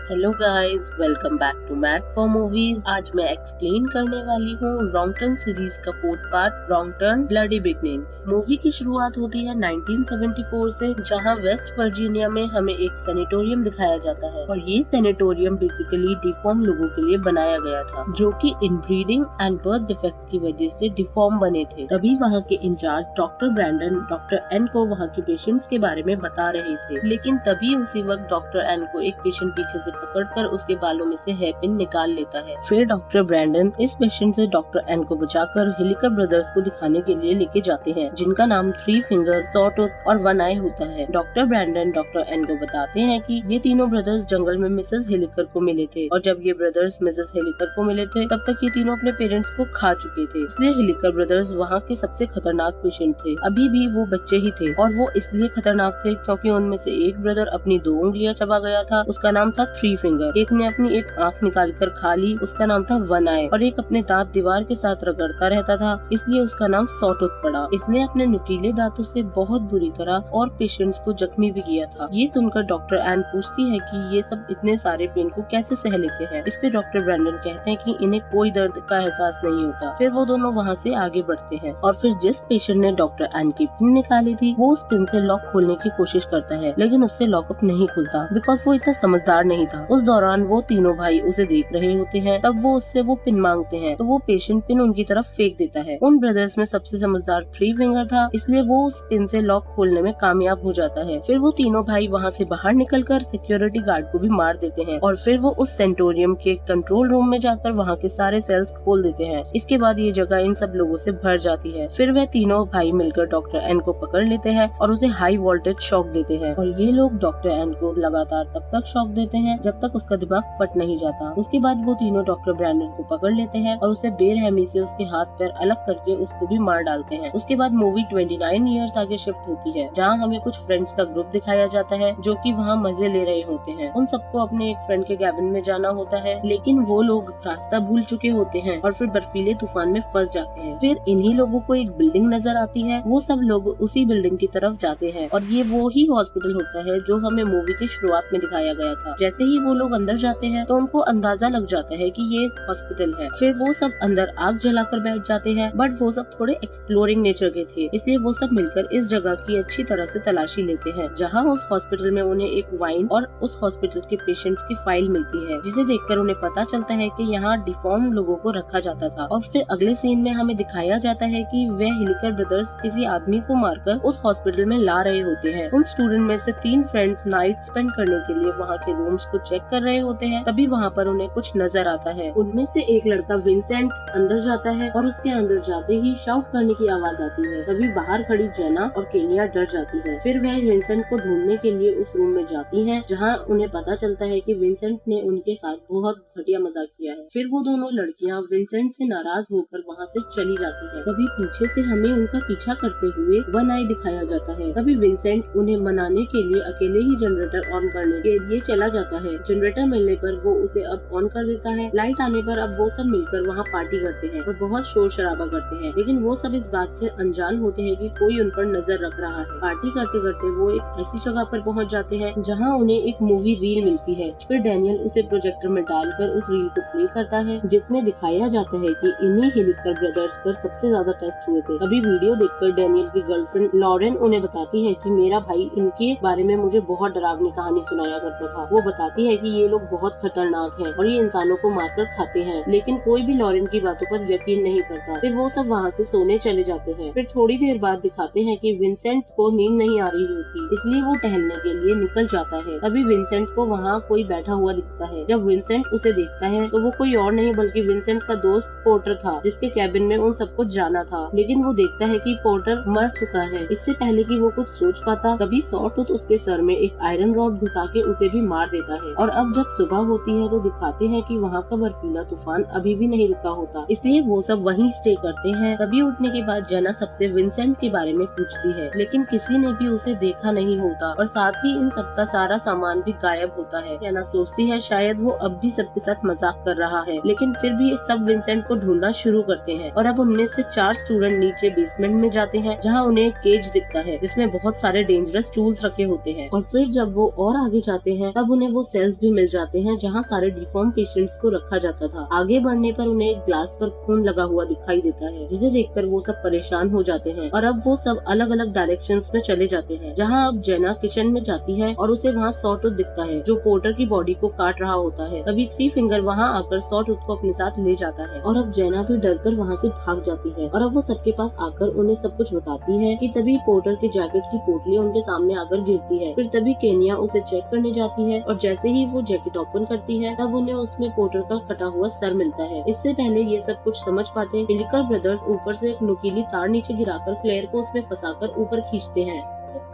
Hello guys, welcome back to Matt for movies. आज मैं explain करने वाली हूँ रॉन्ग टर्न सीरीज का fourth part, Wrong Turn Bloody Beginnings. Movie की शुरुआत होती है 1974 से, जहाँ वेस्ट वर्जीनिया में हमें एक सैनिटोरियम दिखाया जाता है और ये सैनिटोरियम बेसिकली डिफॉर्म लोगों के लिए बनाया गया था, जो कि इनब्रीडिंग एंड बर्थ डिफेक्ट की वजह से डिफॉर्म बने थे। तभी वहाँ के incharge doctor Brandon doctor Ann को वहाँ के पेशेंट्स के बारे में बता रहे थे, लेकिन तभी उसी वक्त डॉक्टर एन को एक पेशेंट पीछे से पकड़कर उसके बालों में से हेयर पिन निकाल लेता है। फिर डॉक्टर ब्रैंडन इस पेशेंट से डॉक्टर एन को बचाकर हिलिकर ब्रदर्स को दिखाने के लिए लेके जाते हैं, जिनका नाम 3 फिंगर, सॉटूथ और 1 आई होता है। डॉक्टर ब्रैंडन डॉक्टर एन को बताते हैं कि ये तीनों ब्रदर्स जंगल में मिसेस हिलिकर को मिले थे और जब ये ब्रदर्स मिसेस हिलिकर को मिले थे तब तक ये तीनों अपने पेरेंट्स को खा चुके थे, इसलिए हिलिकर ब्रदर्स वहाँ के सबसे खतरनाक पेशेंट थे। अभी भी वो बच्चे ही थे और वो इसलिए खतरनाक थे क्योंकि उनमें से एक ब्रदर अपनी 2 उंगलियां चबा गया था, उसका नाम था 3 फिंगर। एक ने अपनी एक आंख निकाल कर खा ली, उसका नाम था 1 आई। और एक अपने दांत दीवार के साथ रगड़ता रहता था, इसलिए उसका नाम सॉटूथ पड़ा। इसने अपने नुकीले दांतों से बहुत बुरी तरह और पेशेंट्स को जख्मी भी किया था। ये सुनकर डॉक्टर एन पूछती है कि ये सब इतने सारे पेन को कैसे सह लेते हैं। इस पे डॉक्टर ब्रैंडन कहते हैं कि इन्हें कोई दर्द का एहसास नहीं होता। फिर वो दोनों वहाँ से आगे बढ़ते हैं और फिर जिस पेशेंट ने डॉक्टर एन की पिन निकाली थी वो उस पिन से लॉक खोलने की कोशिश करता है, लेकिन उससे लॉकअप नहीं खुलता बिकॉज वो इतना समझदार नहीं था। उस दौरान वो तीनों भाई उसे देख रहे होते हैं, तब वो उससे वो पिन मांगते हैं तो वो पेशेंट पिन उनकी तरफ फेंक देता है। उन ब्रदर्स में सबसे समझदार 3 फिंगर था, इसलिए वो उस पिन से लॉक खोलने में कामयाब हो जाता है। फिर वो तीनों भाई वहाँ से बाहर निकलकर सिक्योरिटी गार्ड को भी मार देते हैं और फिर वो उस सेंटोरियम के कंट्रोल रूम में जाकर वहाँ के सारे सेल्स खोल देते हैं। इसके बाद ये जगह इन सब लोगों से भर जाती है। फिर वह तीनों भाई मिलकर डॉक्टर एन को पकड़ लेते हैं और उसे हाई वोल्टेज शॉक देते हैं और ये लोग डॉक्टर एन को लगातार तब तक शॉक देते हैं जब तक उसका दिमाग फट नहीं जाता। उसके बाद वो तीनों डॉक्टर ब्रैंडन को पकड़ लेते हैं और उसे बेरहमी से उसके हाथ पैर अलग करके उसको भी मार डालते हैं। उसके बाद मूवी 29 इयर्स आगे शिफ्ट होती है, जहाँ हमें कुछ फ्रेंड्स का ग्रुप दिखाया जाता है जो कि वहाँ मजे ले रहे होते हैं। उन सबको अपने एक फ्रेंड के कैबिन में जाना होता है, लेकिन वो लोग रास्ता भूल चुके होते हैं और फिर बर्फीले तूफान में फंस जाते हैं। फिर इन्हीं लोगों को एक बिल्डिंग नजर आती है, वो सब लोग उसी बिल्डिंग की तरफ जाते हैं और ये वो ही हॉस्पिटल होता है जो हमें मूवी की शुरुआत में दिखाया गया था। जैसे ही वो लोग अंदर जाते हैं तो उनको अंदाजा लग जाता है कि ये एक हॉस्पिटल है। फिर वो सब अंदर आग जलाकर बैठ जाते हैं, बट वो सब थोड़े एक्सप्लोरिंग नेचर के थे, इसलिए वो सब मिलकर इस जगह की अच्छी तरह से तलाशी लेते हैं, जहाँ उस हॉस्पिटल में उन्हें एक वाइन और उस हॉस्पिटल के पेशेंट्स की फाइल मिलती है, जिसे देखकर उन्हें पता चलता है कि यहाँ डिफॉर्म लोगों को रखा जाता था। और फिर अगले सीन में हमें दिखाया जाता है कि वह हिलिकर ब्रदर्स किसी आदमी को मारकर उस हॉस्पिटल में ला रहे होते हैं। उन स्टूडेंट में से 3 फ्रेंड्स नाइट स्पेंड करने के लिए वहाँ के रूम्स को चेक कर रहे होते हैं, तभी वहाँ पर उन्हें कुछ नजर आता है। उनमें से एक लड़का विंसेंट अंदर जाता है और उसके अंदर जाते ही शाउट करने की आवाज आती है। तभी बाहर खड़ी जेना और केनिया डर जाती है। फिर वह विंसेंट को ढूंढने के लिए उस रूम में जाती हैं, जहाँ उन्हें पता चलता है कि विंसेंट ने उनके साथ बहुत घटिया मजाक किया है। फिर वो दोनों लड़कियाँ विंसेंट से नाराज होकर वहाँ से चली जाती है। तभी पीछे से हमें उनका पीछा करते हुए 1 आई दिखाया जाता है। तभी विंसेंट उन्हें मनाने के लिए अकेले ही जनरेटर ऑन करने के लिए चला जाता है। जनरेटर मिलने पर वो उसे अब ऑन कर देता है। लाइट आने पर अब वो सब मिलकर वहाँ पार्टी करते हैं और बहुत शोर शराबा करते हैं, लेकिन वो सब इस बात से अनजान होते हैं कि कोई उन पर नजर रख रहा है। पार्टी करते करते वो एक ऐसी जगह पर पहुँच जाते हैं जहाँ उन्हें एक मूवी रील मिलती है। फिर डैनियल उसे प्रोजेक्टर में डालकर उस रील को प्ले करता है, जिसमें दिखाया जाता है कि इन्हीं हिलिकर ब्रदर्स पर सबसे ज्यादा टेस्ट हुए थे। तभी वीडियो देखकर डैनियल की गर्लफ्रेंड लॉरेन उन्हें बताती है कि मेरा भाई इनके बारे में मुझे बहुत डरावनी कहानी सुनाया करता था। वो बताती है कि ये लोग बहुत खतरनाक हैं और ये इंसानों को मारकर खाते हैं, लेकिन कोई भी लॉरेन की बातों पर यकीन नहीं करता। फिर वो सब वहाँ से सोने चले जाते हैं। फिर थोड़ी देर बाद दिखाते हैं कि विंसेंट को नींद नहीं आ रही होती, इसलिए वो टहलने के लिए निकल जाता है। तभी विंसेंट को वहाँ कोई बैठा हुआ दिखता है। जब विंसेंट उसे देखता है तो वो कोई और नहीं बल्कि विंसेंट का दोस्त पोर्टर था, जिसके कैबिन में उन सबको जाना था, लेकिन वो देखता है कि पोर्टर मर चुका है। इससे पहले कि वो कुछ सोच पाता, तभी सॉटूथ उसके सर में एक आयरन रॉड घुसा के उसे भी मार देता है। और अब जब सुबह होती है तो दिखाते हैं कि वहाँ का बर्फीला तूफान अभी भी नहीं रुका होता, इसलिए वो सब वहीं स्टे करते हैं। तभी उठने के बाद जेना सबसे विंसेंट के बारे में पूछती है, लेकिन किसी ने भी उसे देखा नहीं होता और साथ ही इन सबका सारा सामान भी गायब होता है। जेना सोचती है शायद वो अब भी सबके साथ मजाक कर रहा है, लेकिन फिर भी सब विंसेंट को ढूंढना शुरू करते हैं और अब उनमें से 4 स्टूडेंट नीचे बेसमेंट में जाते हैं, जहाँ उन्हें एक केज दिखता है जिसमें बहुत सारे डेंजरस टूल्स रखे होते हैं। और फिर जब वो और आगे जाते हैं तब उन्हें वो सेल्स भी मिल जाते हैं जहाँ सारे डिफॉर्म पेशेंट्स को रखा जाता था। आगे बढ़ने पर उन्हें एक ग्लास पर खून लगा हुआ दिखाई देता है, जिसे देखकर वो सब परेशान हो जाते हैं और अब वो सब अलग अलग डायरेक्शंस में चले जाते हैं। जहाँ अब जेना किचन में जाती है और उसे वहाँ सॉटूथ दिखता है जो पोर्टर की बॉडी को काट रहा होता है। तभी थ्री फिंगर वहाँ आकर सॉटूथ को अपने साथ ले जाता है और अब जेना भी डरकर वहाँ से भाग जाती है और अब वो सबके पास आकर उन्हें सब कुछ बताती है कि तभी पोर्टर के जैकेट की पोटली उनके सामने आकर गिरती है। फिर तभी केनिया उसे चेक करने जाती है और जैसे ही वो जैकेट ओपन करती है तब उन्हें उसमें पोर्टर का कटा हुआ सर मिलता है। इससे पहले ये सब कुछ समझ पाते हिलिकर ब्रदर्स ऊपर से एक नुकीली तार नीचे गिराकर क्लेयर को उसमें फंसाकर ऊपर खींचते हैं।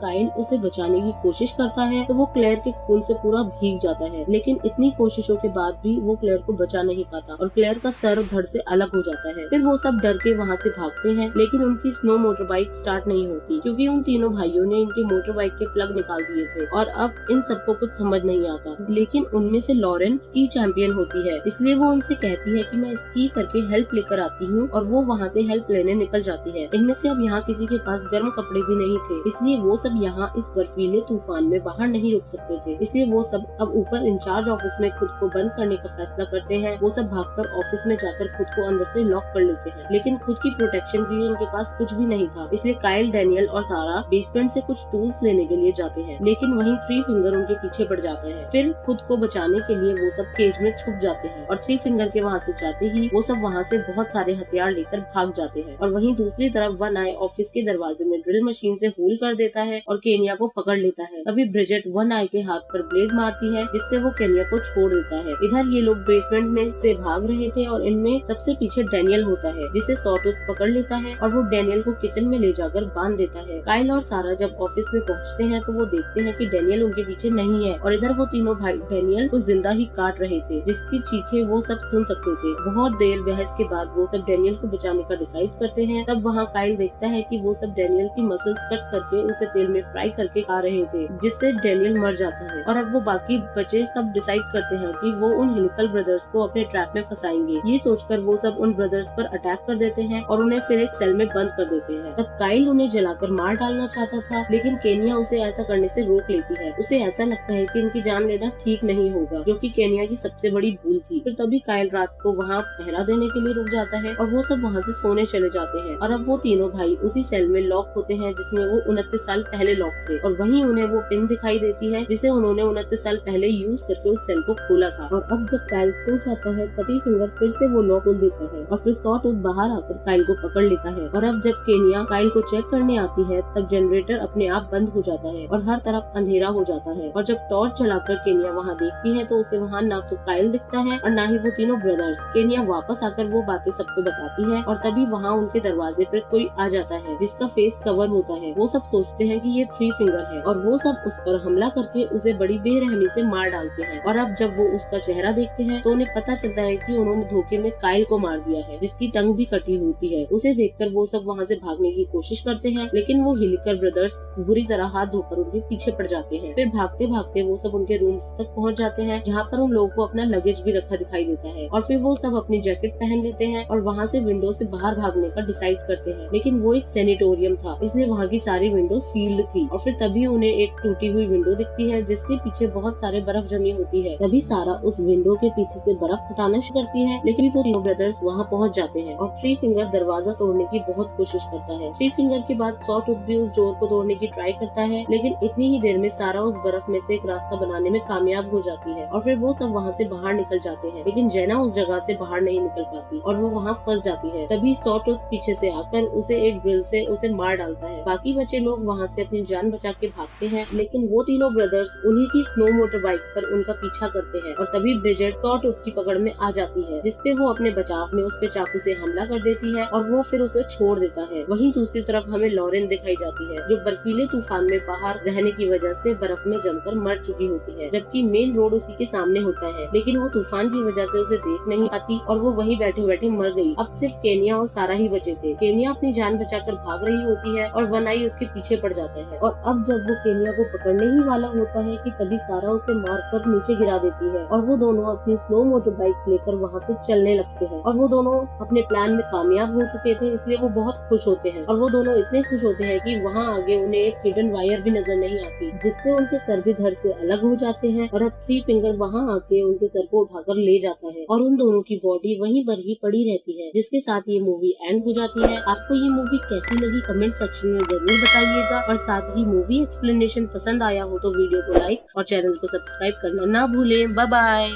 काइल उसे बचाने की कोशिश करता है तो वो क्लेयर के खून से पूरा भीग जाता है, लेकिन इतनी कोशिशों के बाद भी वो क्लेयर को बचा नहीं पाता और क्लेयर का सर धड़ से अलग हो जाता है। फिर वो सब डर के वहाँ से भागते हैं, लेकिन उनकी स्नो मोटर बाइक स्टार्ट नहीं होती क्योंकि उन तीनों भाइयों ने इनकी मोटर बाइक के प्लग निकाल दिए थे और अब इन सबको कुछ समझ नहीं आता। लेकिन उनमें से लॉरेन स्की चैंपियन होती है, इसलिए वो उनसे कहती है कि मैं स्की करके हेल्प लेकर आती हूँ और वो वहाँ से हेल्प लेने निकल जाती है। इनमें से अब यहाँ किसी के पास गर्म कपड़े भी नहीं थे, इसलिए वो सब यहाँ इस बर्फीले तूफान में बाहर नहीं रुक सकते थे। इसलिए वो सब अब ऊपर इंचार्ज ऑफिस में खुद को बंद करने का फैसला करते हैं। वो सब भागकर ऑफिस में जाकर खुद को अंदर से लॉक कर लेते हैं, लेकिन खुद की प्रोटेक्शन के लिए इनके पास कुछ भी नहीं था। इसलिए काइल, डैनियल और सारा बेसमेंट से कुछ टूल्स लेने के लिए जाते हैं, लेकिन वहीं थ्री फिंगर उनके पीछे पड़ जाता है। फिर खुद को बचाने के लिए वो सब केज में छुप जाते हैं और थ्री फिंगर के वहाँ से जाते ही वो सब वहाँ से बहुत सारे हथियार लेकर भाग जाते हैं। और वहीं दूसरी तरफ वन आई ऑफिस के दरवाजे में ड्रिल मशीन से होल कर देता है और केनिया को पकड़ लेता है। तभी ब्रिजेट वन आई के हाथ पर ब्लेड मारती है, जिससे वो केनिया को छोड़ देता है। इधर ये लोग बेसमेंट में से भाग रहे थे और इनमें सबसे पीछे डैनियल होता है, जिसे सॉटूथ पकड़ लेता है और वो डैनियल को किचन में ले जाकर बांध देता है। काइल और सारा जब ऑफिस में पहुँचते हैं तो वो देखते हैं कि डैनियल उनके पीछे नहीं है और इधर वो तीनों भाई डैनियल को जिंदा ही काट रहे थे, जिसकी चीखें वो सब सुन सकते थे। बहुत देर बहस के बाद वो सब डैनियल को बचाने का डिसाइड करते हैं। तब वहाँ काइल देखता है कि वो सब डैनियल की मसल्स कट करके उसे तेल में फ्राई करके खा रहे थे, जिससे डैनियल मर जाता है। और अब वो बाकी बचे सब डिसाइड करते हैं कि वो उन हिलिकल ब्रदर्स को अपने ट्रैप में फंसाएंगे। ये सोचकर वो सब उन ब्रदर्स पर अटैक कर देते हैं और उन्हें फिर एक सेल में बंद कर देते हैं। तब काइल उन्हें जलाकर मार डालना चाहता था, लेकिन केनिया उसे ऐसा करने से रोक लेती है। उसे ऐसा लगता है कि इनकी जान लेना ठीक नहीं होगा, जो कि केनिया की सबसे बड़ी भूल थी। फिर तभी काइल रात को वहाँ पहरा देने के लिए रुक जाता है और वो सब वहाँ से सोने चले जाते हैं। और अब वो तीनों भाई उसी सेल में लॉक होते हैं जिसमें वो 29 साल पहले लॉक थे, और वहीं उन्हें वो पिन दिखाई देती है जिसे उन्होंने 29 साल पहले यूज करके उस सेल को खोला था। और अब जब काइल सो जाता है तभी फिंगर फिर से वो लॉक खोल देता है और फिर सॉटूथ बाहर आकर काइल को पकड़ लेता है। और अब जब केनिया काइल को चेक करने आती है तब जनरेटर अपने आप बंद हो जाता है और हर तरफ अंधेरा हो जाता है। और जब टॉर्च जलाकर केनिया वहाँ देखती है तो उसे वहाँ ना तो काइल दिखता है और ना ही वो तीनों ब्रदर्स। केनिया वापस आकर वो बातें सबको बताती है और तभी वहाँ उनके दरवाजे पर कोई आ जाता है जिसका फेस कवर होता है। वो सब सोचते हैं कि ये थ्री फिंगर है और वो सब उस पर हमला करके उसे बड़ी बेरहमी से मार डालते हैं। और अब जब वो उसका चेहरा देखते हैं तो उन्हें पता चलता है कि उन्होंने धोखे में काइल को मार दिया है, जिसकी टंग भी कटी होती है। उसे देखकर वो सब वहाँ से भागने की कोशिश करते हैं, लेकिन वो हिलिकर ब्रदर्स बुरी तरह हाथ धोकर उनके पीछे पड़ जाते हैं। फिर भागते भागते वो सब उनके रूम्स तक पहुँच जाते हैं, जहाँ पर उन लोगों को अपना लगेज भी रखा दिखाई देता है। और फिर वो सब अपनी जैकेट पहन लेते हैं और वहाँ से विंडो से बाहर भागने का डिसाइड करते हैं, लेकिन वो एक सैनिटोरियम था, इसलिए वहाँ की सारी विंडो सील्ड थी। और फिर तभी उन्हें एक टूटी हुई विंडो दिखती है जिसके पीछे बहुत सारे बर्फ जमी होती है। तभी सारा उस विंडो के पीछे से बर्फ हटाना शुरू करती है, लेकिन वो तीनों ब्रदर्स वहाँ पहुँच जाते हैं और थ्री फिंगर दरवाजा तोड़ने की बहुत कोशिश करता है। थ्री फिंगर के बाद सॉटूथ भी उस डोर को तोड़ने की ट्राई करता है, लेकिन इतनी ही देर में सारा उस बर्फ में से एक रास्ता बनाने में कामयाब हो जाती है और फिर वो सब वहाँ से बाहर निकल जाते हैं। लेकिन जेना उस जगह से बाहर नहीं निकल पाती और वो वहाँ फंस जाती है। तभी सॉटूथ पीछे से आकर उसे एक ड्रिल से उसे मार डालता है। बाकी बचे लोग वहाँ से अपनी जान बचा के भागते हैं, लेकिन वो तीनों ब्रदर्स उन्हीं की स्नो मोटर बाइक पर उनका पीछा करते हैं। और तभी ब्रिजेट सॉटूथ की पकड़ में आ जाती है, जिसपे वो अपने बचाव में उस पे चाकू से हमला कर देती है और वो फिर उसे छोड़ देता है। वहीं दूसरी तरफ हमें लॉरेन दिखाई जाती है, जो बर्फीले तूफान में बाहर रहने की वजह से बर्फ में जमकर मर चुकी होती है, जबकि मेन रोड उसी के सामने होता है, लेकिन वो तूफान की वजह से उसे देख नहीं पाती और वो वहीं बैठे बैठे मर गई। अब सिर्फ केनिया और सारा ही बचे थे। केनिया अपनी जान बचाकर भाग रही होती है और वन आई उसके पीछे पड़ पड़ जाता है। और अब जब वो केनिया को पकड़ने ही वाला होता है कि तभी सारा उसे मारकर नीचे गिरा देती है और वो दोनों अपनी स्लो मोटर बाइक लेकर वहाँ से चलने लगते हैं। और वो दोनों अपने प्लान में कामयाब हो चुके थे, इसलिए वो बहुत खुश होते हैं। और वो दोनों इतने खुश होते हैं कि वहाँ आगे उन्हें एक हिडन वायर भी नजर नहीं आती, जिससे उनके सर भी धड़ से अलग हो जाते हैं। और अब थ्री फिंगर वहाँ आके उनके सर को उठाकर ले जाता है और उन दोनों की बॉडी वहीं पर ही पड़ी रहती है, जिसके साथ ये मूवी एंड हो जाती है। आपको ये मूवी कैसी लगी कमेंट सेक्शन में जरूर बताइएगा, और साथ ही मूवी एक्सप्लेनेशन पसंद आया हो तो वीडियो को लाइक और चैनल को सब्सक्राइब करना ना भूलें। Bye bye.